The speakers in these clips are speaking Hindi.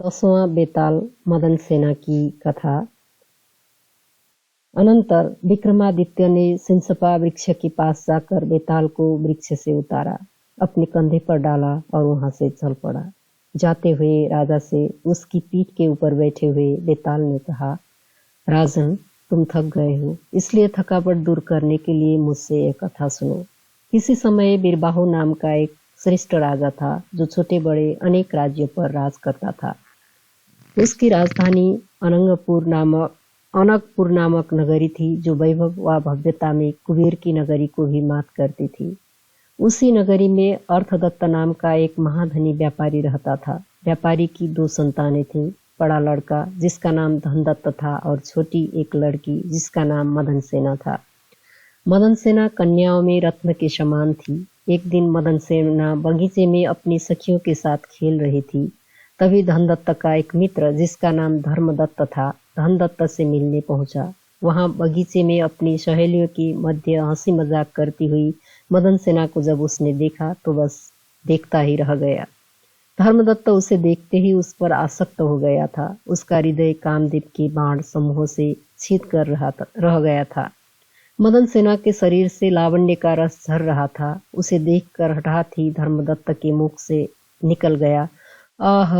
10वां बेताल मदन सेना की कथा। अनंतर विक्रमादित्य ने सिंसपा वृक्ष के पास जाकर बेताल को वृक्ष से उतारा, अपने कंधे पर डाला और वहां से चल पड़ा। जाते हुए राजा से उसकी पीठ के ऊपर बैठे हुए बेताल ने कहा, राजन, तुम थक गए हो, इसलिए थकावट दूर करने के लिए मुझसे एक कथा सुनो। किसी समय बीरबाहु नाम का एक श्रेष्ठ राजा था, जो छोटे बड़े अनेक राज्यों पर राज करता था। उसकी राजधानी अनकपुर नामक नगरी थी, जो वैभव व भव्यता में कुबेर की नगरी को भी मात करती थी। उसी नगरी में अर्थदत्त नाम का एक महाधनी व्यापारी रहता था। व्यापारी की 2 संतानें थीं। बड़ा लड़का जिसका नाम धनदत्त था और छोटी एक लड़की जिसका नाम मदन सेना था। मदन सेना कन्याओं में रत्न के समान थी। एक दिन मदन सेना बगीचे में अपनी सखियों के साथ खेल रही थी। तभी धनदत्त का एक मित्र जिसका नाम धर्मदत्त था, धनदत्त से मिलने पहुंचा। वहां बगीचे में अपनी सहेलियों की मध्य हंसी मजाक करती हुई मदन सेना को जब उसने देखा तो बस देखता ही रह गया। धर्मदत्त उसे देखते ही उस पर आसक्त हो गया था। उसका हृदय कामदेव के बाण समूह से छीत कर रह गया था। मदन सेना के शरीर से लावण्य का रस झर रहा था। उसे देखकर हठात ही धर्मदत्त के मुख से निकल गया, आह,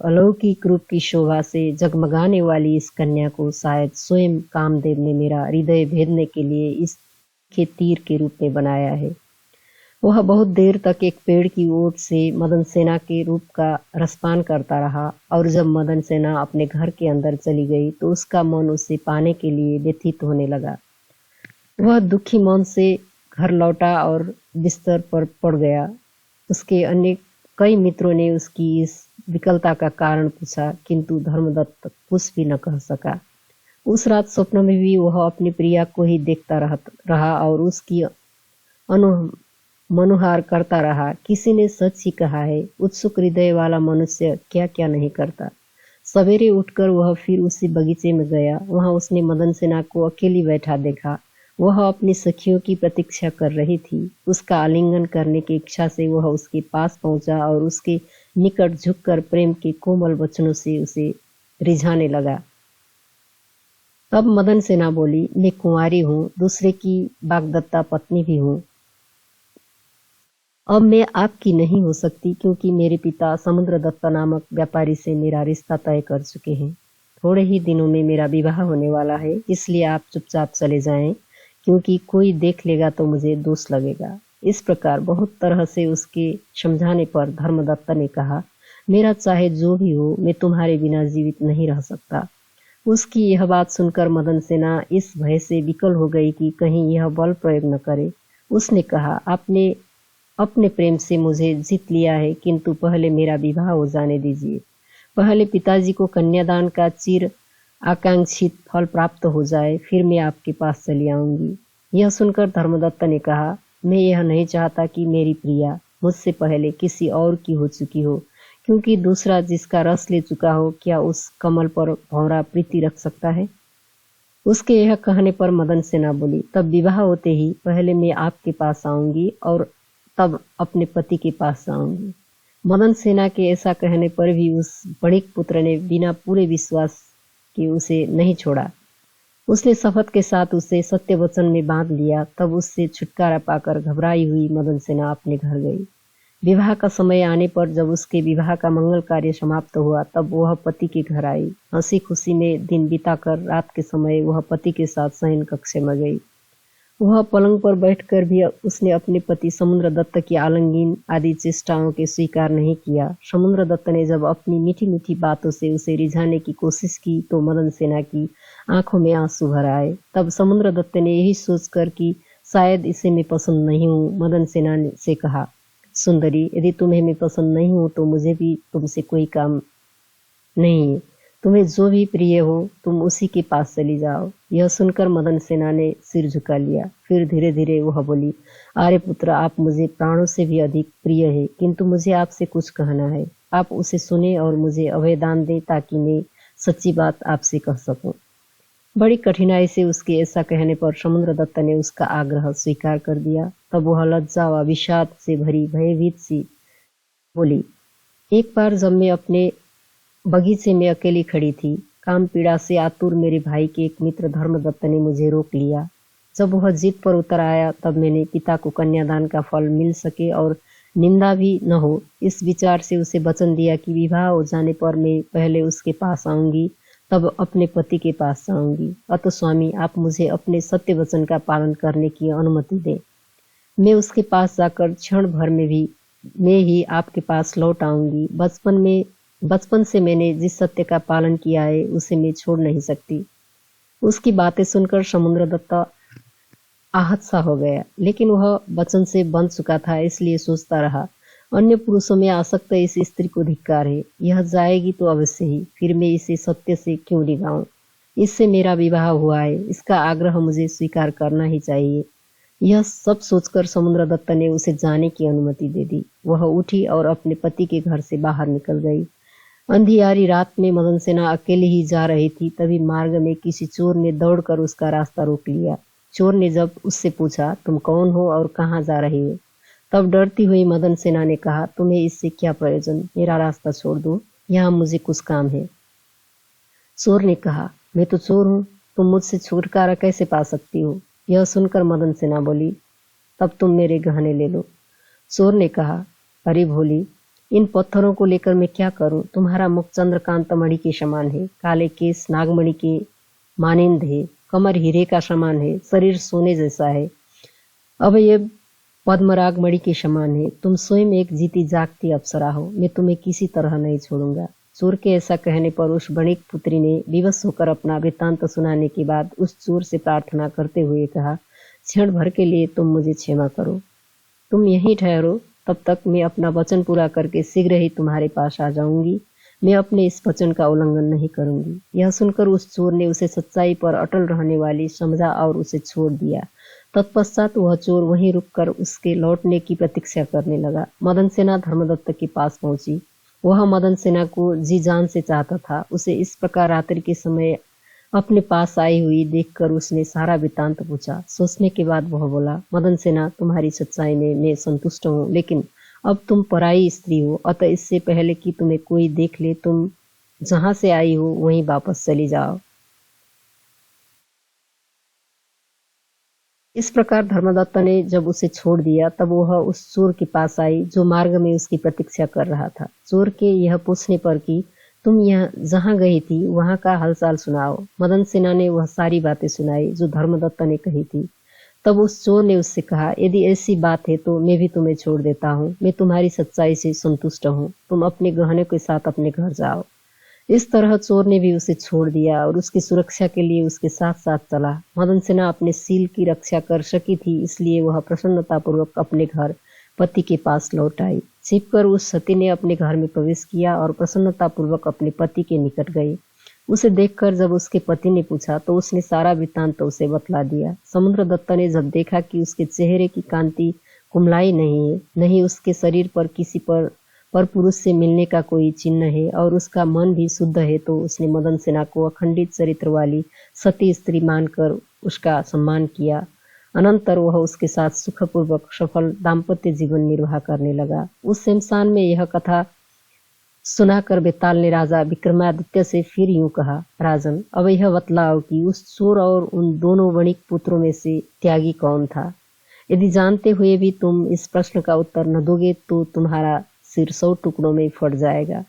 अलौकिक रूप की शोभा से जगमगाने वाली इस कन्या को शायद स्वयं कामदेव ने मेरा हृदय भेदने के लिए इसके तीर के रूप में बनाया है। वह बहुत देर तक एक पेड़ की ओट से मदन सेना के रूप का रसपान करता रहा, और जब मदन सेना अपने घर के अंदर चली गई तो उसका मन उसे पाने के लिए व्यथित होने लगा। वह दुखी मन से घर लौटा और बिस्तर पर पड़ गया। उसके कई मित्रों ने उसकी इस विकलता का कारण पूछा, किंतु धर्मदत्त कुछ भी न कह सका। उस रात स्वप्न में भी वह अपनी प्रिया को ही देखता रहा और उसकी मनुहार करता रहा। किसी ने सच ही कहा है, उत्सुक हृदय वाला मनुष्य क्या क्या नहीं करता। सवेरे उठकर वह फिर उसी बगीचे में गया। वहां उसने मदन सेना को अकेली बैठा देखा। वह अपनी सखियों की प्रतीक्षा कर रही थी। उसका आलिंगन करने की इच्छा से वह उसके पास पहुंचा और उसके निकट झुककर प्रेम के कोमल वचनों से उसे रिझाने लगा। तब मदन सेना बोली, मैं कुंवारी हूँ, दूसरे की वाग्दत्ता पत्नी भी हूँ। अब मैं आपकी नहीं हो सकती, क्योंकि मेरे पिता समुद्रदत्त नामक व्यापारी से मेरा रिश्ता तय कर चुके हैं। थोड़े ही दिनों में मेरा विवाह होने वाला है, इसलिए आप चुपचाप चले जाएं, क्योंकि कोई देख लेगा तो मुझे दोष लगेगा। इस प्रकार बहुत तरह से उसके समझाने पर धर्मदत्त ने कहा, मेरा चाहे जो भी हो, मैं तुम्हारे बिना जीवित नहीं रह सकता। उसकी यह बात सुनकर मदन सेना इस भय से विकल हो गई कि कहीं यह बल प्रयोग न करे। उसने कहा, आपने अपने प्रेम से मुझे जीत लिया है, किंतु पहले मेरा विवाह हो जाने दीजिए। पहले पिताजी को कन्यादान का चिर आकांक्षित फल प्राप्त हो जाए, फिर मैं आपके पास चली आऊंगी। यह सुनकर धर्मदत्त ने कहा, मैं यह नहीं चाहता कि मेरी प्रिया मुझसे पहले किसी और की हो चुकी हो, क्योंकि दूसरा जिसका रस ले चुका हो, क्या उस कमल पर भंवरा प्रीति रख सकता है। उसके यह कहने पर मदन सेना बोली, तब विवाह होते ही पहले मैं आपके पास आऊंगी और तब अपने पति के पास आऊंगी। मदन सेना के ऐसा कहने पर भी उस बड़िक पुत्र ने बिना पूरे विश्वास कि उसे नहीं छोड़ा। उसने शपथ के साथ उसे सत्य वचन में बांध लिया। तब उससे छुटकारा पाकर घबराई हुई मदन सेना अपने घर गई। विवाह का समय आने पर जब उसके विवाह का मंगल कार्य समाप्त हुआ, तब वह पति के घर आई। हंसी खुशी में दिन बिताकर रात के समय वह पति के साथ शयन कक्ष में गई। वह पलंग पर बैठकर भी उसने अपने पति समुद्रदत्त की आलिंगन आदि चेष्टाओं के स्वीकार नहीं किया। समुद्रदत्त ने जब अपनी मीठी मीठी बातों से उसे रिझाने की कोशिश की तो मदन सेना की आंखों में आंसू भर आए। तब समुद्रदत्त ने यही सोचकर कि शायद इसे मैं पसंद नहीं हूँ, मदन सेना से कहा, सुंदरी, यदि तुम्हें मैं पसंद नहीं हूँ तो मुझे भी तुमसे कोई काम नहीं है। तुम्हें जो भी प्रिय हो तुम उसी के पास चली जाओ। यह सुनकर मदन सेना ने सिर झुका लिया। फिर धीरे धीरे वह बोली, आर्य पुत्र, आप मुझे प्राणों से भी अधिक प्रिय है, किंतु मुझे आपसे कुछ कहना है। आप उसे सुने और मुझे अभय दान दें, ताकि मैं सच्ची बात आपसे कह सकूं। बड़ी कठिनाई से उसके ऐसा कहने पर समुद्रदत्त ने उसका आग्रह स्वीकार कर दिया। तब वह लज्जा व विषाद से भरी भयभीत सी बोली, एक बार जब मैं अपने बगीचे में अकेली खड़ी थी। काम पीड़ा से आतुर मेरे भाई के एक मित्र धर्मदत्त ने मुझे रोक लिया। जब वह जिद पर उतर आया तब मैंने पिता को कन्यादान का फल मिल सके और निंदा भी न हो, इस विचार से उसे वचन दिया कि विवाह हो जाने पर मैं पहले उसके पास आऊंगी, तब अपने पति के पास जाऊंगी। अतः स्वामी, आप मुझे अपने सत्य वचन का पालन करने की अनुमति दें। मैं उसके पास जाकर क्षण भर में ही आपके पास लौट आऊंगी। बचपन से मैंने जिस सत्य का पालन किया है उसे मैं छोड़ नहीं सकती। उसकी बातें सुनकर समुद्रदत्त आहत सा हो गया, लेकिन वह वचन से बंध चुका था, इसलिए सोचता रहा, अन्य पुरुषों में आसक्त इस स्त्री को धिक्कार है। यह जाएगी तो अवश्य ही, फिर मैं इसे सत्य से क्यों डिगाऊं। इससे मेरा विवाह हुआ है, इसका आग्रह मुझे स्वीकार करना ही चाहिए। यह सब सोचकर समुद्रदत्त ने उसे जाने की अनुमति दे दी। वह उठी और अपने पति के घर से बाहर निकल गई। अंधियारी रात में मदन सेना अकेले ही जा रही थी, तभी मार्ग में किसी चोर ने दौड़कर उसका रास्ता रोक लिया। चोर ने जब उससे पूछा, तुम कौन हो और कहाँ जा रही हो, तब डरती हुई मदन सेना ने कहा, तुम्हें इससे क्या प्रयोजन, मेरा रास्ता छोड़ दो, यहाँ मुझे कुछ काम है। चोर ने कहा, मैं तो चोर हूँ, तुम मुझसे छुटकारा कैसे पा सकती हो। यह सुनकर मदन सेना बोली, तब तुम मेरे गहने ले लो। चोर ने कहा, अरे भोली, इन पत्थरों को लेकर मैं क्या करूं। तुम्हारा मुख चंद्रकांत मणि के समान है, काले केस नागमणि के मानिंद है, कमर हीरे का समान है, शरीर सोने जैसा है, अब ये पद्मराग मणि के समान है। तुम स्वयं एक जीती जागती अप्सरा हो, मैं तुम्हें किसी तरह नहीं छोड़ूंगा। चोर के ऐसा कहने पर उस वणिक पुत्री ने विवश होकर अपना वृत्तांत सुनाने के बाद उस चोर से प्रार्थना करते हुए कहा, क्षण भर के लिए तुम मुझे क्षमा करो, तुम यहीं ठहरो, तब तक मैं अपना वचन पूरा करके शीघ्र ही तुम्हारे पास आ जाऊंगी। मैं अपने इस वचन का उल्लंघन नहीं करूंगी। यह सुनकर उस चोर ने उसे सच्चाई पर अटल रहने वाली समझा और उसे छोड़ दिया। तत्पश्चात वह चोर वहीं रुककर उसके लौटने की प्रतीक्षा करने लगा। मदन सेना धर्मदत्त के पास पहुंची। वह मदन सेना को जी जान से चाहता था। उसे इस प्रकार रात्रि के समय अपने पास आई हुई देखकर उसने सारा वृत्तांत पूछा। सोचने के बाद वह बोला, मदन सेना, तुम्हारी सच्चाई में मैं संतुष्ट हूँ, लेकिन अब तुम पराई स्त्री हो, अतः इससे पहले कि तुम्हें कोई देख ले, तुम जहां से आई हो वहीं वापस चली जाओ। इस प्रकार धर्मदत्त ने जब उसे छोड़ दिया तब वह उस चोर के पास आई जो मार्ग में उसकी प्रतीक्षा कर रहा था। चोर के यह पूछने पर कि तुम यहाँ जहाँ गई थी वहां का हालचाल सुनाओ, मदन सेना ने वह सारी बातें सुनाई जो धर्मदत्त ने कही थी। तब उस चोर ने उससे कहा, यदि ऐसी बात है तो मैं भी तुम्हें छोड़ देता हूँ, मैं तुम्हारी सच्चाई से संतुष्ट हूँ, तुम अपने गहने के साथ अपने घर जाओ। इस तरह चोर ने भी उसे छोड़ दिया और उसकी सुरक्षा के लिए उसके साथ साथ चला। मदन सेना अपने सील की रक्षा कर सकी थी, इसलिए वह प्रसन्नतापूर्वक अपने घर पति के पास लौट आई। छिपकर उस सती ने अपने घर में प्रवेश किया और प्रसन्नतापूर्वक अपने पति के निकट गई। उसे देखकर जब उसके पति ने पूछा तो उसने सारा वृत्तांत उसे बतला दिया। समुद्रदत्त ने जब देखा कि उसके चेहरे की कांति कुमलाई नहीं है, नहीं उसके शरीर पर किसी पर पुरुष से मिलने का कोई चिन्ह है और उसका मन भी शुद्ध है, तो उसने मदन सेना को अखंडित चरित्र वाली सती स्त्री मानकर उसका सम्मान किया। अनंतर वह उसके साथ सुखपूर्वक सफल दाम्पत्य जीवन निर्वाह करने लगा। उस शमशान में यह कथा सुनाकर बेताल ने राजा विक्रमादित्य से फिर यूं कहा, राजन, अब यह बतलाओ कि उस चोर और उन दोनों वणिक पुत्रों में से त्यागी कौन था। यदि जानते हुए भी तुम इस प्रश्न का उत्तर न दोगे तो तुम्हारा सिर 100 टुकड़ों में फट जाएगा।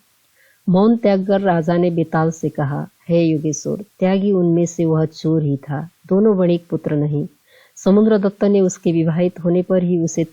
मौन त्याग कर राजा ने बेताल से कहा, हे योगेश्वर, त्यागी उनमें से वह चोर ही था, दोनों वणिक पुत्र नहीं। समुद्रदत्त ने उसके विवाहित होने पर ही उसे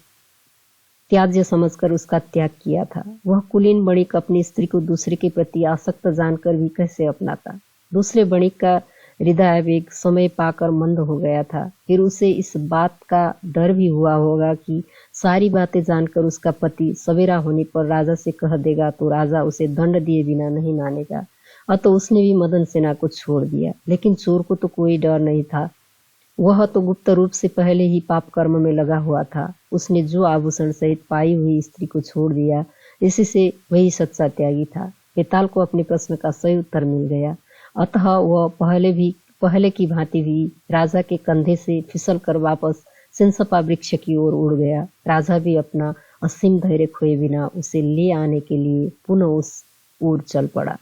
त्याज्य समझकर उसका त्याग किया था। वह कुलीन वणिक अपनी स्त्री को दूसरे के प्रति आसक्त जानकर भी कैसे अपनाता। दूसरे वणिक का हृदय वेग समय पाकर मंद हो गया था। फिर उसे इस बात का डर भी हुआ होगा कि सारी बातें जानकर उसका पति सवेरा होने पर राजा से कह देगा तो राजा उसे दंड दिए बिना नहीं मानेगा। अतः उसने भी मदन सेना को छोड़ दिया। लेकिन चोर को तो कोई डर नहीं था, वह तो गुप्त रूप से पहले ही पाप कर्म में लगा हुआ था। उसने जो आभूषण सहित पाई हुई स्त्री को छोड़ दिया, इसी से वही सच्चा त्यागी था। बेताल को अपने प्रश्न का सही उत्तर मिल गया। अतः वह पहले की भांति भी राजा के कंधे से फिसल कर वापस सिंसपा वृक्ष की ओर उड़ गया। राजा भी अपना असीम धैर्य खोए बिना उसे ले आने के लिए पुनः उस ओर चल पड़ा।